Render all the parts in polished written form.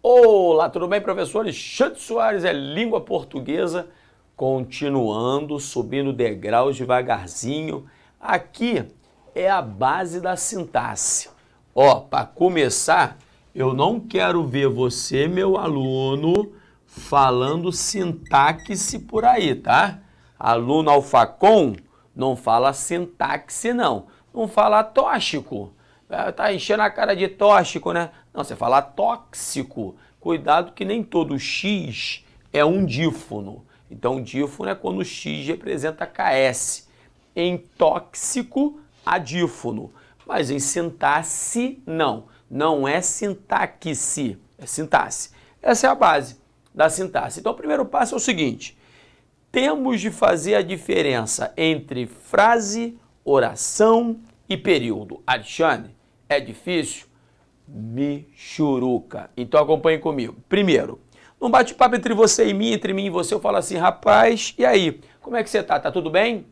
Olá, tudo bem, professor? Alexandre Soares é língua portuguesa, continuando, subindo degraus devagarzinho. Aqui é a base da sintaxe. Ó, para começar, eu não quero ver você, meu aluno, falando sintaxe por aí, tá? Aluno alfacom não fala sintaxe, não. Não fala tóxico. Tá enchendo a cara de tóxico, né? Não, você fala tóxico. Cuidado que nem todo X é um dífono. Então, dífono é quando o X representa KS. Em tóxico, adífono. Mas em sintaxe, não. Não é sintaxe, é sintaxe. Essa é a base da sintaxe. Então, o primeiro passo é o seguinte. Temos de fazer a diferença entre frase, oração e período. Alexandre, é difícil? Michuruca. Então acompanhe comigo. Primeiro, num bate-papo entre você e mim, entre mim e você, eu falo assim, rapaz, e aí? Como é que você tá? Tá tudo bem?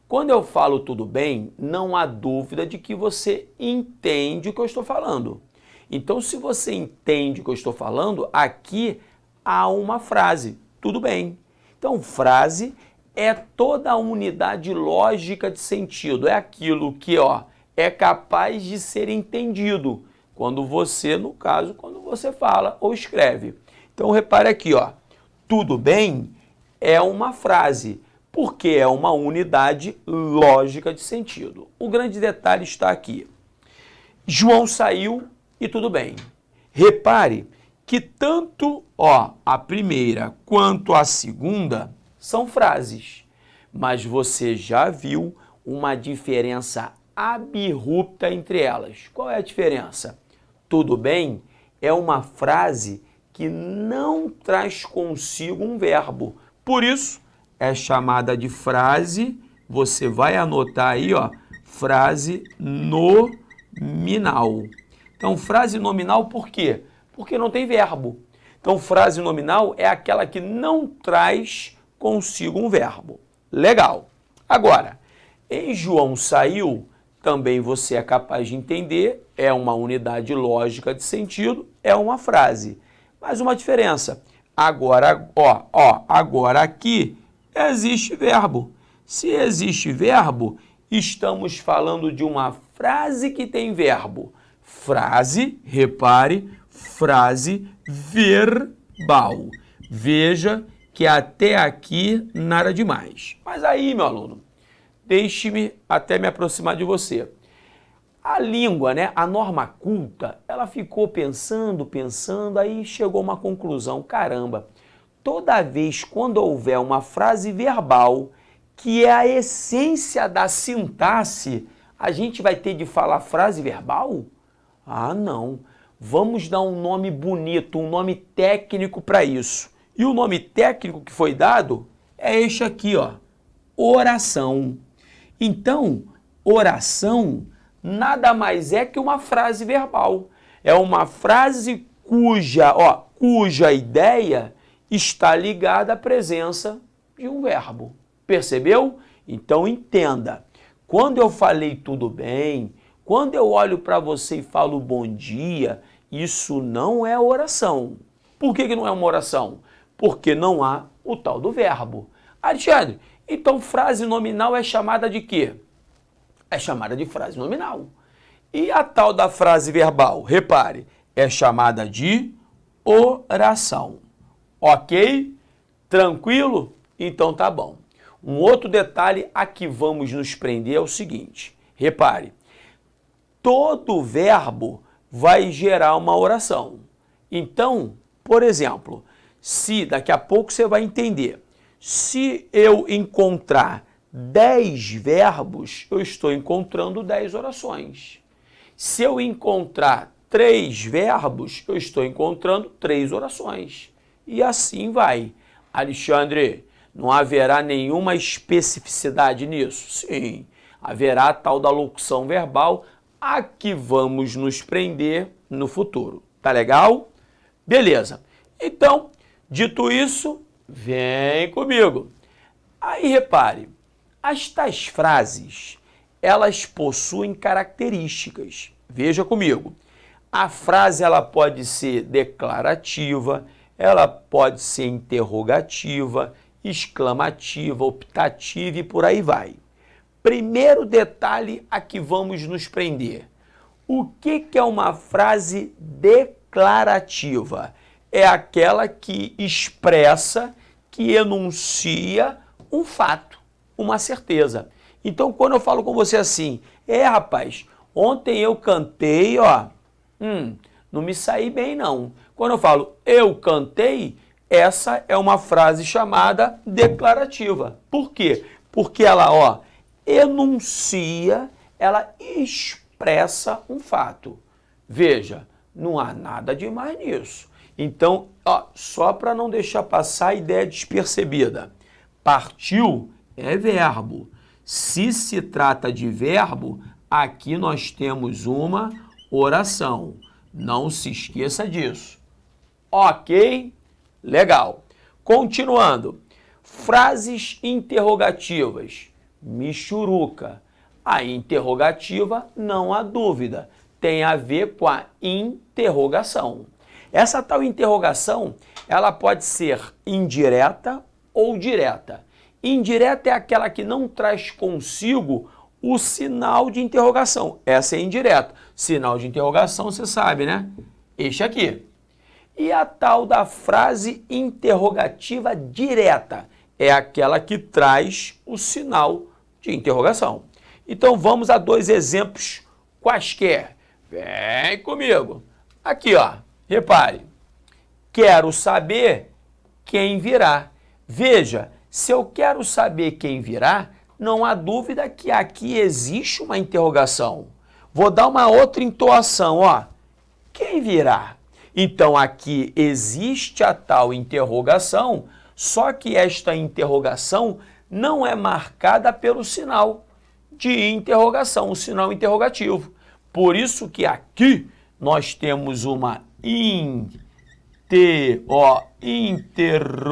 Quando eu falo tudo bem, não há dúvida de que você entende o que eu estou falando. Então, se você entende o que eu estou falando, aqui há uma frase, tudo bem. Então, frase é toda a unidade lógica de sentido, é aquilo que, é capaz de ser entendido quando você, no caso, quando você fala ou escreve. Então, repare aqui, tudo bem é uma frase, porque é uma unidade lógica de sentido. O grande detalhe está aqui. João saiu e tudo bem. Repare que tanto a primeira quanto a segunda são frases, mas você já viu uma diferença abrupta entre elas. Qual é a diferença? Tudo bem é uma frase que não traz consigo um verbo. Por isso, é chamada de frase, você vai anotar aí, frase nominal. Então, frase nominal por quê? Porque não tem verbo. Então, frase nominal é aquela que não traz consigo um verbo. Legal. Agora, em João saiu, também você é capaz de entender, é uma unidade lógica de sentido, é uma frase. Mas uma diferença. Agora, agora aqui existe verbo. Se existe verbo, estamos falando de uma frase que tem verbo. Frase, repare, frase verbal. Veja que até aqui nada demais. Mas aí, meu aluno, deixe-me até me aproximar de você. A língua, a norma culta, ela ficou pensando, aí chegou a uma conclusão. Caramba, toda vez quando houver uma frase verbal, que é a essência da sintaxe, a gente vai ter de falar frase verbal? Ah, não. Vamos dar um nome bonito, um nome técnico para isso. E o nome técnico que foi dado é este aqui, oração. Então, oração nada mais é que uma frase verbal. É uma frase cuja ideia está ligada à presença de um verbo. Percebeu? Então, entenda. Quando eu falei tudo bem, quando eu olho para você e falo bom dia, isso não é oração. Por que não é uma oração? Porque não há o tal do verbo. Alexandre, então frase nominal é chamada de quê? É chamada de frase nominal. E a tal da frase verbal, repare, é chamada de oração. Ok? Tranquilo? Então tá bom. Um outro detalhe a que vamos nos prender é o seguinte. Repare, todo verbo vai gerar uma oração. Então, por exemplo, se daqui a pouco você vai entender, se eu encontrar 10 verbos, eu estou encontrando 10 orações. Se eu encontrar 3 verbos, eu estou encontrando 3 orações. E assim vai. Alexandre, não haverá nenhuma especificidade nisso? Sim, haverá a tal da locução verbal a que vamos nos prender no futuro. Tá legal? Beleza. Então, dito isso, vem comigo. Aí repare, as tais frases, elas possuem características. Veja comigo. A frase ela pode ser declarativa, ela pode ser interrogativa, exclamativa, optativa e por aí vai. Primeiro detalhe a que vamos nos prender. O que é uma frase declarativa? É aquela que expressa, que enuncia um fato, uma certeza. Então, quando eu falo com você assim, rapaz, ontem eu cantei, ó, não me saí bem não. Quando eu falo eu cantei, essa é uma frase chamada declarativa. Por quê? Porque ela, ó, enuncia, ela expressa um fato. Veja, não há nada demais nisso. Então, ó, só para não deixar passar a ideia despercebida, partiu é verbo. Se trata de verbo, aqui nós temos uma oração. Não se esqueça disso. Ok? Legal. Continuando. Frases interrogativas. Michuruca. A interrogativa, não há dúvida, tem a ver com a interrogação. Essa tal interrogação, ela pode ser indireta ou direta. Indireta é aquela que não traz consigo o sinal de interrogação. Essa é indireta. Sinal de interrogação, você sabe, né? Este aqui. E a tal da frase interrogativa direta é aquela que traz o sinal de interrogação. Então vamos a dois exemplos quaisquer. Vem comigo. Aqui, ó. Repare. Quero saber quem virá. Veja, se eu quero saber quem virá, não há dúvida que aqui existe uma interrogação. Vou dar uma outra entoação, ó. Quem virá? Então aqui existe a tal interrogação, só que esta interrogação não é marcada pelo sinal de interrogação, o sinal interrogativo. Por isso que aqui nós temos uma interrogação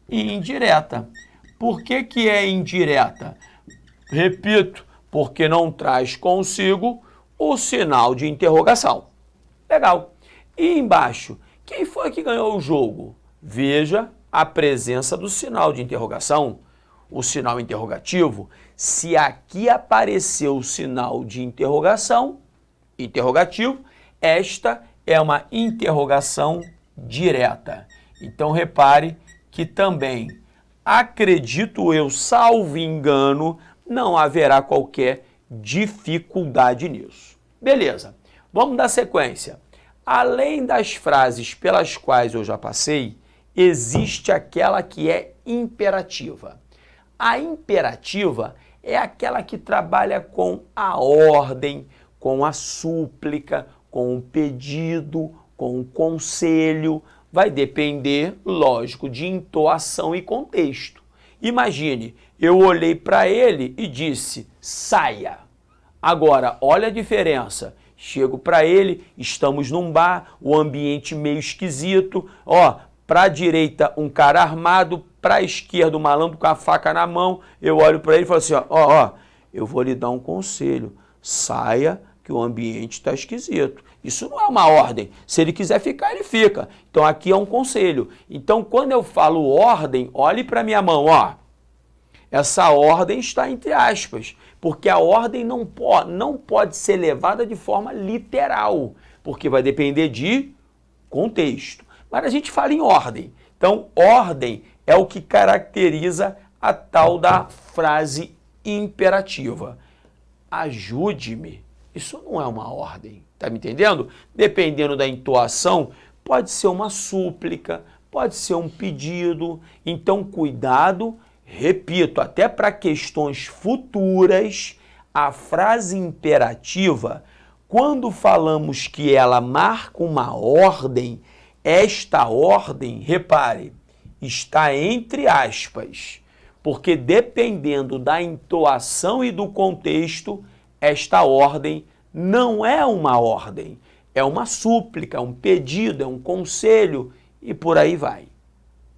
indireta. Por que é indireta? Repito, porque não traz consigo o sinal de interrogação. Legal. E embaixo, quem foi que ganhou o jogo? Veja a presença do sinal de interrogação, o sinal interrogativo. Se aqui apareceu o sinal de interrogação, interrogativo, esta é uma interrogação direta. Então repare que também, acredito eu, salvo engano, não haverá qualquer dificuldade nisso. Beleza, vamos dar sequência. Além das frases pelas quais eu já passei, existe aquela que é imperativa. A imperativa é aquela que trabalha com a ordem, com a súplica, com o pedido, com o conselho. Vai depender, lógico, de entoação e contexto. Imagine, eu olhei para ele e disse, saia. Agora, olha a diferença. Chego para ele, estamos num bar, o ambiente meio esquisito. Ó, para a direita um cara armado, para a esquerda um malandro com a faca na mão. Eu olho para ele e falo assim, ó, eu vou lhe dar um conselho. Saia, que o ambiente está esquisito. Isso não é uma ordem. Se ele quiser ficar, ele fica. Então aqui é um conselho. Então quando eu falo ordem, olhe para minha mão, ó. Essa ordem está entre aspas, porque a ordem não pode ser levada de forma literal, porque vai depender de contexto. Mas a gente fala em ordem. Então, ordem é o que caracteriza a tal da frase imperativa. Ajude-me. Isso não é uma ordem, tá me entendendo? Dependendo da entoação, pode ser uma súplica, pode ser um pedido. Então, cuidado. Repito, até para questões futuras, a frase imperativa, quando falamos que ela marca uma ordem, esta ordem, repare, está entre aspas, porque dependendo da entoação e do contexto, esta ordem não é uma ordem, é uma súplica, é um pedido, é um conselho e por aí vai.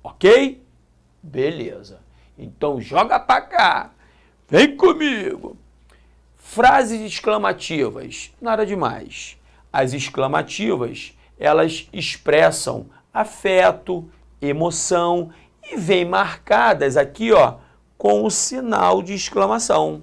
Ok? Beleza. Então joga para cá, vem comigo. Frases exclamativas, nada demais. As exclamativas, elas expressam afeto, emoção e vêm marcadas aqui, ó, com o sinal de exclamação.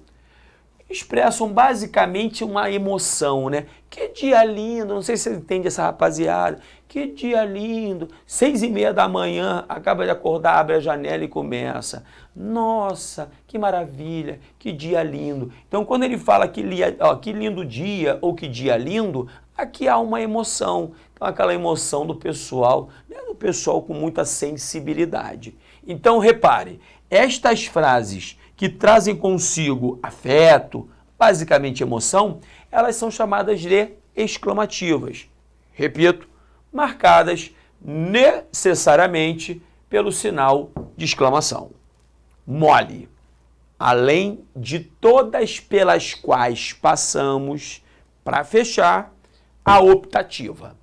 Expressam basicamente uma emoção, né? Que dia lindo, não sei se você entende essa rapaziada. Que dia lindo, 6h30 da manhã, acaba de acordar, abre a janela e começa. Nossa, que maravilha, que dia lindo. Então, quando ele fala que lindo dia ou que dia lindo, aqui há uma emoção. Então, aquela emoção do pessoal, né? Do pessoal com muita sensibilidade. Então, repare, estas frases que trazem consigo afeto, basicamente emoção, elas são chamadas de exclamativas. Repito, marcadas necessariamente pelo sinal de exclamação. Mole. Além de todas pelas quais passamos, para fechar, a optativa.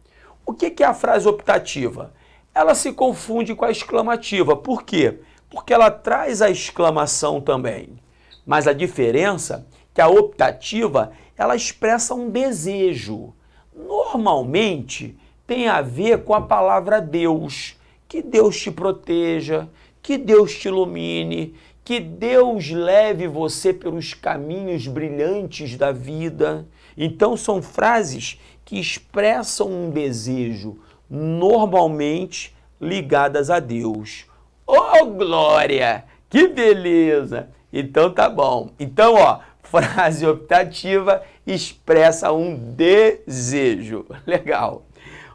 O que é a frase optativa? Ela se confunde com a exclamativa. Por quê? Porque ela traz a exclamação também. Mas a diferença é que a optativa, ela expressa um desejo. Normalmente, tem a ver com a palavra Deus. Que Deus te proteja, que Deus te ilumine, que Deus leve você pelos caminhos brilhantes da vida. Então, são frases que expressam um desejo, normalmente ligadas a Deus. Oh, glória! Que beleza! Então tá bom. Então, ó, frase optativa expressa um desejo. Legal.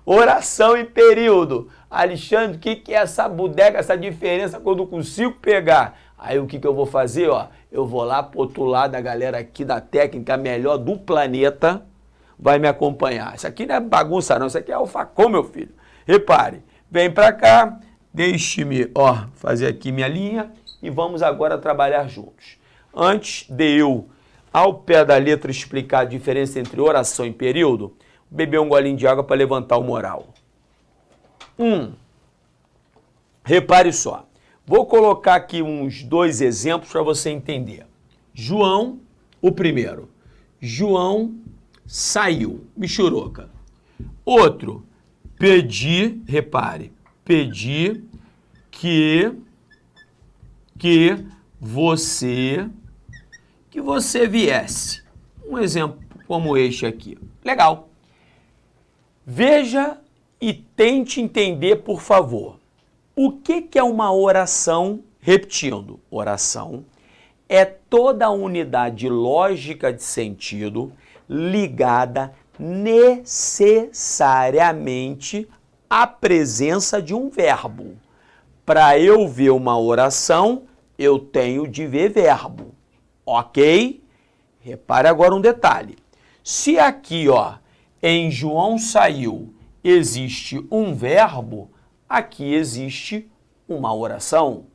Oração em período. Alexandre, o que é essa bodega, essa diferença quando eu consigo pegar? Aí o que eu vou fazer? Ó, eu vou lá pro outro lado, a galera aqui da técnica melhor do planeta vai me acompanhar. Isso aqui não é bagunça não, isso aqui é alfacom, meu filho. Repare, vem pra cá. Deixe-me, ó, fazer aqui minha linha e vamos agora trabalhar juntos. Antes de eu, ao pé da letra, explicar a diferença entre oração e período, beber um golinho de água para levantar o moral. Repare só. Vou colocar aqui uns 2 exemplos para você entender. João, o primeiro. João saiu, michuruca. Outro, pedi, repare, pedi que você viesse. Um exemplo como este aqui. Legal. Veja e tente entender, por favor. O que é uma oração? Repetindo, oração é toda a unidade lógica de sentido ligada necessariamente à presença de um verbo. Para eu ver uma oração, eu tenho de ver verbo. Ok? Repare agora um detalhe. Se aqui, ó, em João saiu, existe um verbo, aqui existe uma oração.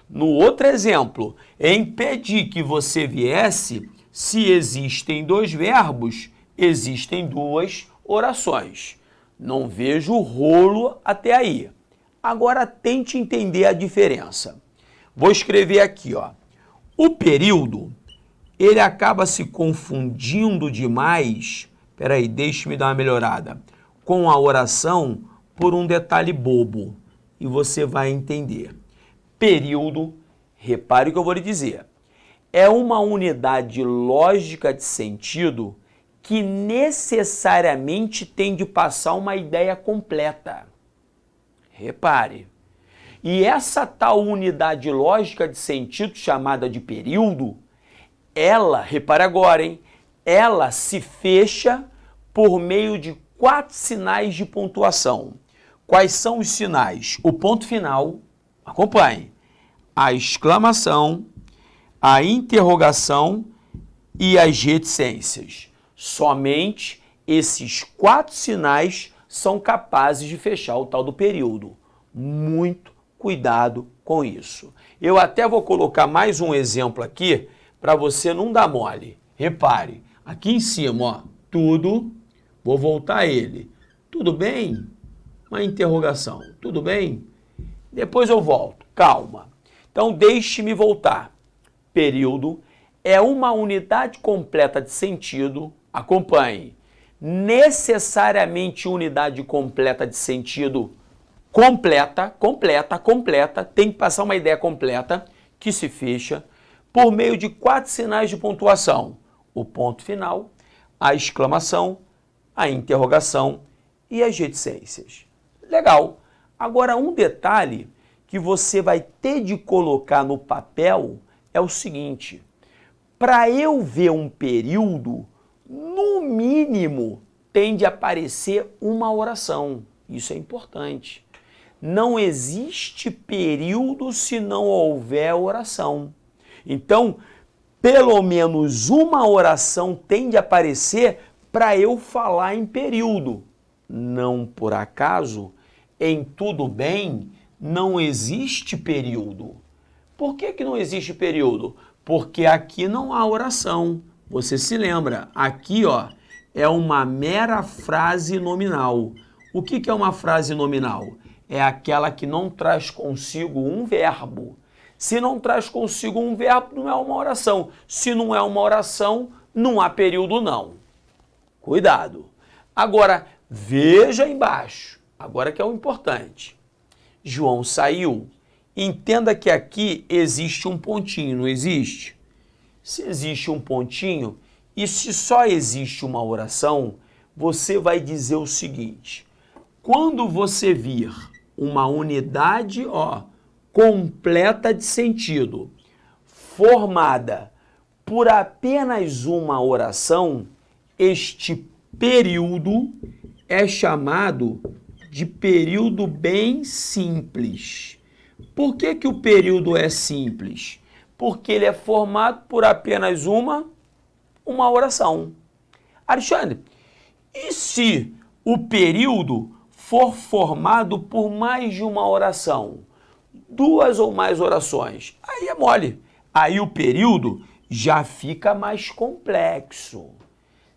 No outro exemplo, em pedir que você viesse, se existem 2 verbos, existem 2 orações. Não vejo rolo até aí. Agora tente entender a diferença. Vou escrever aqui, ó. O período, ele acaba se confundindo demais, peraí, deixe-me dar uma melhorada, com a oração por um detalhe bobo. E você vai entender. Período, repare o que eu vou lhe dizer, é uma unidade lógica de sentido que necessariamente tem de passar uma ideia completa. Repare. E essa tal unidade lógica de sentido chamada de período, ela, repare agora, hein? Ela se fecha por meio de 4 sinais de pontuação. Quais são os sinais? O ponto final, acompanhe, a exclamação, a interrogação e as reticências. Somente esses 4 sinais são capazes de fechar o tal do período. Muito cuidado com isso. Eu até vou colocar mais um exemplo aqui para você não dar mole. Repare, aqui em cima, ó, tudo, vou voltar a ele. Tudo bem? Uma interrogação. Tudo bem? Depois eu volto. Calma. Então, deixe-me voltar. Período é uma unidade completa de sentido, acompanhe, necessariamente unidade completa de sentido completa, tem que passar uma ideia completa, que se fecha por meio de 4 sinais de pontuação: o ponto final, a exclamação, a interrogação e as reticências. Legal. Agora, um detalhe que você vai ter de colocar no papel é o seguinte: para eu ver um período, no mínimo, tem de aparecer uma oração. Isso é importante. Não existe período se não houver oração. Então, pelo menos uma oração tem de aparecer para eu falar em período. Não por acaso, em tudo bem, não existe período. Por que não existe período? Porque aqui não há oração. Você se lembra, aqui ó, é uma mera frase nominal. O que é uma frase nominal? É aquela que não traz consigo um verbo. Se não traz consigo um verbo, não é uma oração. Se não é uma oração, não há período não. Cuidado. Agora, veja embaixo. Agora que é o importante. João saiu. Entenda que aqui existe um pontinho, não existe? Se existe um pontinho e se só existe uma oração, você vai dizer o seguinte: quando você vir uma unidade, ó, completa de sentido, formada por apenas uma oração, este período é chamado de período bem simples. Por que o período é simples? Porque ele é formado por apenas uma oração. Alexandre, e se o período for formado por mais de uma oração? 2 ou mais orações? Aí é mole. Aí o período já fica mais complexo.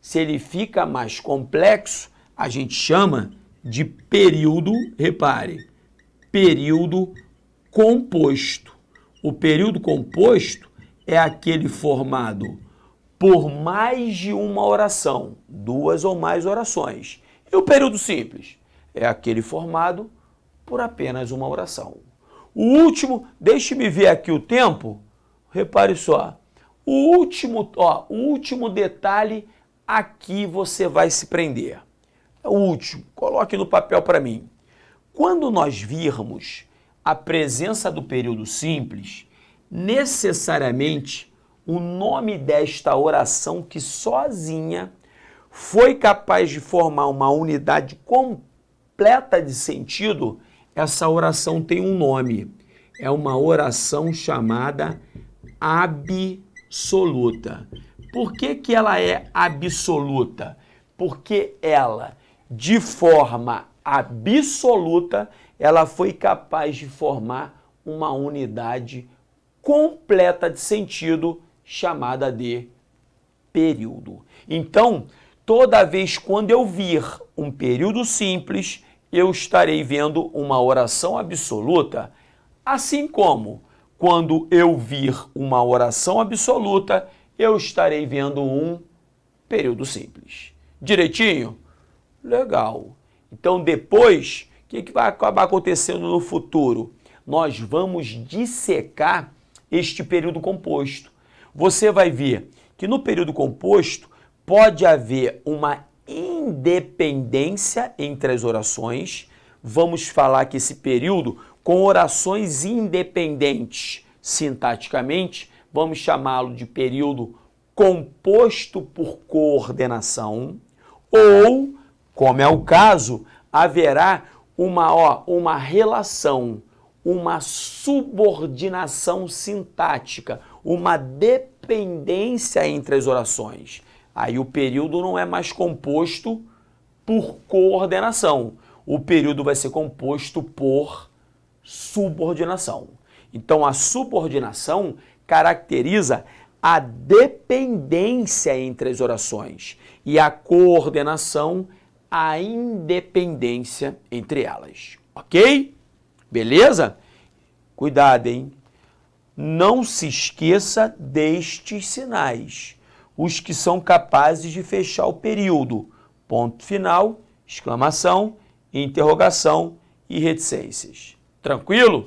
Se ele fica mais complexo, a gente chama de período, repare, período composto. O período composto é aquele formado por mais de uma oração, 2 ou mais orações. E o período simples é aquele formado por apenas uma oração. O último, deixe-me ver aqui o tempo, repare só, o último detalhe aqui você vai se prender. O último, coloque no papel para mim. Quando nós virmos a presença do período simples, necessariamente o nome desta oração que sozinha foi capaz de formar uma unidade completa de sentido, essa oração tem um nome. É uma oração chamada absoluta. Por que ela é absoluta? Porque ela, de forma absoluta, ela foi capaz de formar uma unidade completa de sentido chamada de período. Então, toda vez quando eu vir um período simples, eu estarei vendo uma oração absoluta, assim como quando eu vir uma oração absoluta, eu estarei vendo um período simples. Direitinho? Legal. Então, depois, o que vai acabar acontecendo no futuro? Nós vamos dissecar este período composto. Você vai ver que no período composto pode haver uma independência entre as orações. Vamos falar que esse período, com orações independentes, sintaticamente, vamos chamá-lo de período composto por coordenação, ou, como é o caso, haverá uma relação, uma subordinação sintática, uma dependência entre as orações. Aí o período não é mais composto por coordenação. O período vai ser composto por subordinação. Então, a subordinação caracteriza a dependência entre as orações e a coordenação, a independência entre elas. Ok? Beleza? Cuidado, hein? não se esqueça destes sinais, os que são capazes de fechar o período. Ponto final, exclamação, interrogação e reticências. Tranquilo?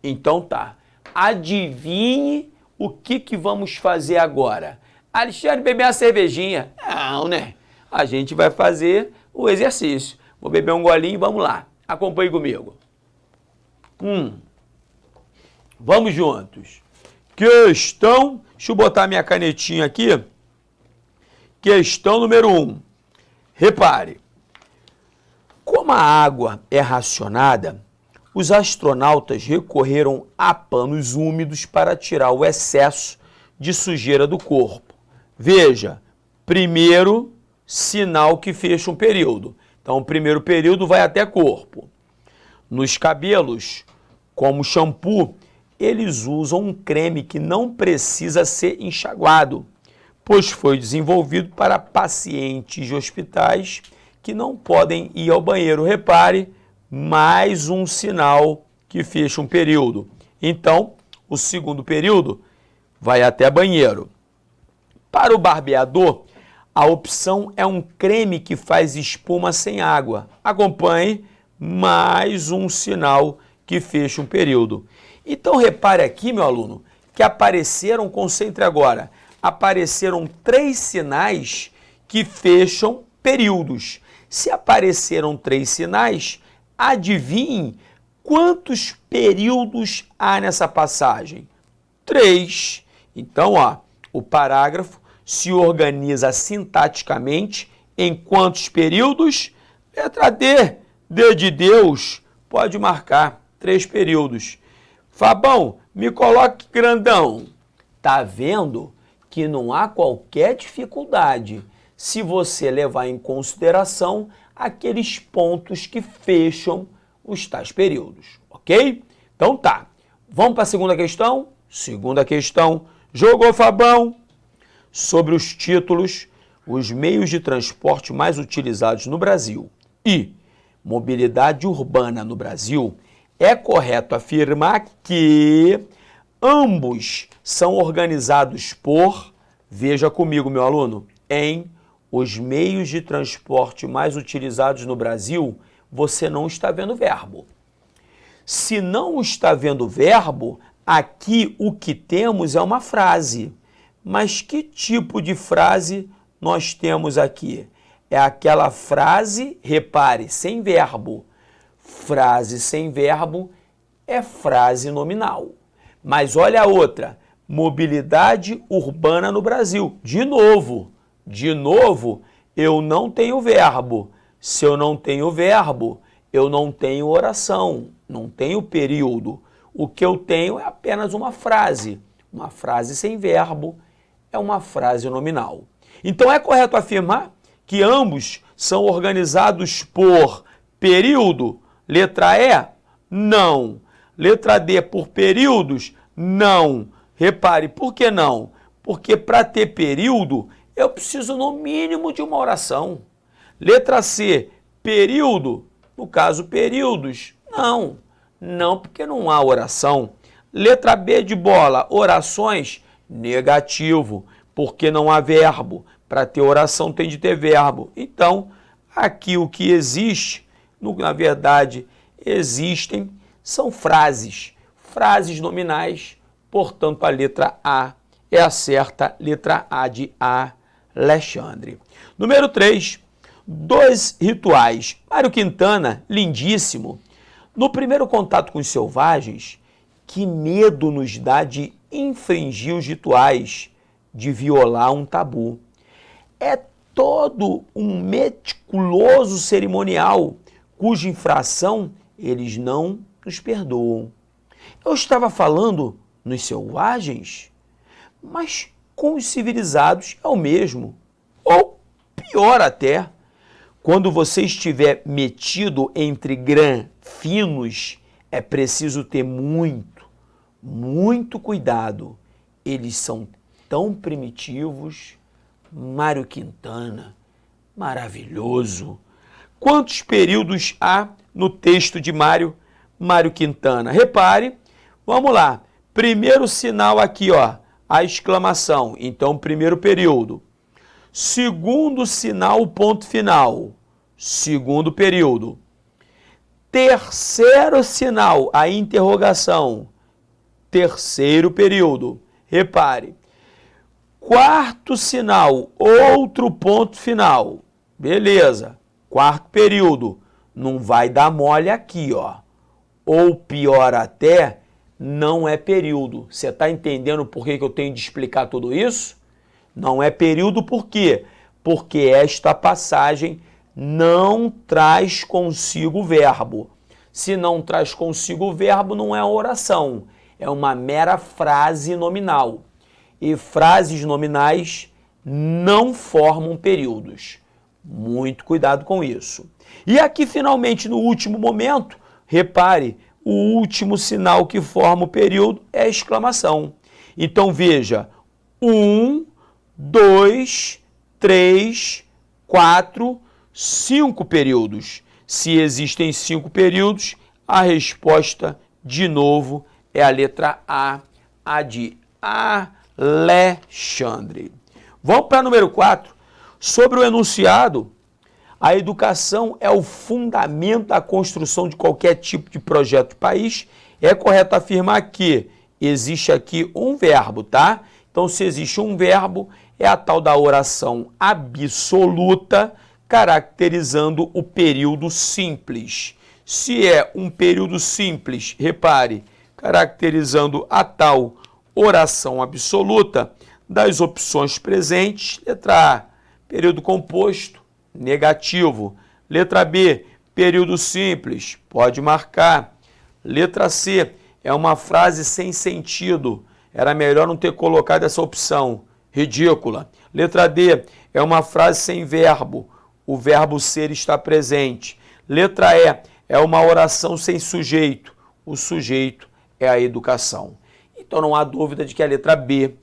Então tá. Adivinhe o que vamos fazer agora. Alexandre, beber uma cervejinha? Não, né? A gente vai fazer o exercício. Vou beber um golinho e vamos lá. Acompanhe comigo. Vamos juntos. Questão, deixa eu botar minha canetinha aqui. Questão número 1. Repare, como a água é racionada, os astronautas recorreram a panos úmidos para tirar o excesso de sujeira do corpo. Veja, primeiro sinal que fecha um período. Então, o primeiro período vai até corpo. Nos cabelos, como shampoo, eles usam um creme que não precisa ser enxaguado, pois foi desenvolvido para pacientes de hospitais que não podem ir ao banheiro. Repare, mais um sinal que fecha um período. Então, o segundo período vai até banheiro. Para o barbeador, a opção é um creme que faz espuma sem água. Acompanhe, mais um sinal que fecha um período. Então, repare aqui, meu aluno, que apareceram, concentre agora, apareceram 3 sinais que fecham períodos. Se apareceram 3 sinais, adivinhe quantos períodos há nessa passagem? 3. Então, o parágrafo se organiza sintaticamente em quantos períodos? Letra D. D de Deus. Pode marcar 3 períodos. Fabão, me coloque grandão. Tá vendo que não há qualquer dificuldade se você levar em consideração aqueles pontos que fecham os tais períodos, ok? Então tá. Vamos para a segunda questão? Segunda questão. Jogou, Fabão? Sobre os títulos, os meios de transporte mais utilizados no Brasil e mobilidade urbana no Brasil, é correto afirmar que ambos são organizados por, veja comigo, meu aluno, em os meios de transporte mais utilizados no Brasil, você não está vendo verbo. Se não está vendo verbo, aqui o que temos é uma frase. Mas que tipo de frase nós temos aqui? É aquela frase, repare, sem verbo. Frase sem verbo é frase nominal. Mas olha a outra, mobilidade urbana no Brasil. De novo, eu não tenho verbo. Se eu não tenho verbo, eu não tenho oração, não tenho período. O que eu tenho é apenas uma frase. Uma frase sem verbo é uma frase nominal. Então é correto afirmar que ambos são organizados por período? Letra E? Não. Letra D, por períodos? Não. Repare, por que não? Porque para ter período, eu preciso no mínimo de uma oração. Letra C, período? No caso, períodos? Não. Não, porque não há oração. Letra B de bola, orações? Negativo, porque não há verbo. Para ter oração tem de ter verbo. Então, aqui o que existe, na verdade, existem, são frases. Frases nominais, portanto, a letra A é a certa letra A de Alexandre. Número 3, 2 rituais. Mário Quintana, lindíssimo. No primeiro contato com os selvagens, que medo nos dá de infringir os rituais, de violar um tabu. É todo um meticuloso cerimonial, cuja infração eles não nos perdoam. Eu estava falando nos selvagens, mas com os civilizados é o mesmo, ou pior até. Quando você estiver metido entre finos, é preciso ter muito cuidado. Eles são tão primitivos. Mário Quintana, maravilhoso. Quantos períodos há no texto de Mário Quintana? Repare, vamos lá. Primeiro sinal aqui, ó, a exclamação. Então, primeiro período. Segundo sinal, ponto final. Segundo período. Terceiro sinal, a interrogação. Terceiro período. Repare. Quarto sinal, outro ponto final. Beleza. Quarto período. Não vai dar mole aqui, ó. Ou pior até, não é período. Você está entendendo por que eu tenho de explicar tudo isso? Não é período por quê? Porque esta passagem não traz consigo verbo. Se não traz consigo verbo, não é oração. É uma mera frase nominal. E frases nominais não formam períodos. Muito cuidado com isso. E aqui, finalmente, no último momento, repare, o último sinal que forma o período é a exclamação. Então, veja, 1, 2, 3, 4, 5 períodos. Se existem 5 períodos, a resposta, de novo, é a letra A de Alexandre. Vamos para número 4. Sobre o enunciado, a educação é o fundamento da construção de qualquer tipo de projeto de país. É correto afirmar que existe aqui um verbo, tá? Então, se existe um verbo, é a tal da oração absoluta, caracterizando o período simples. Se é um período simples, repare, caracterizando a tal oração absoluta, das opções presentes, letra A, período composto, negativo. Letra B, período simples, pode marcar. Letra C, é uma frase sem sentido. Era melhor não ter colocado essa opção, ridícula. Letra D, é uma frase sem verbo. O verbo ser está presente. Letra E, é uma oração sem sujeito. O sujeito é a educação. Então não há dúvida de que a letra B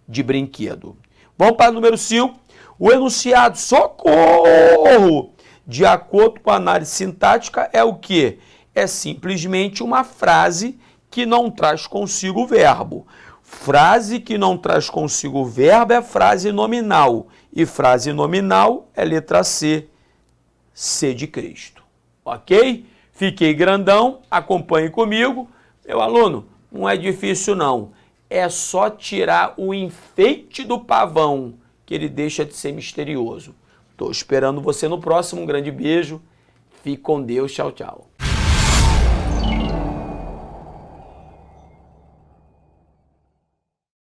de brinquedo. Vamos para o número 5. O enunciado, socorro, de acordo com a análise sintática, é o quê? É simplesmente uma frase que não traz consigo o verbo. Frase que não traz consigo o verbo é frase nominal. E frase nominal é letra C, C de Cristo. Ok? Fiquei grandão, acompanhe comigo. Meu aluno, não é difícil não. É só tirar o enfeite do pavão, que ele deixa de ser misterioso. Estou esperando você no próximo. Um grande beijo. Fique com Deus. Tchau, tchau.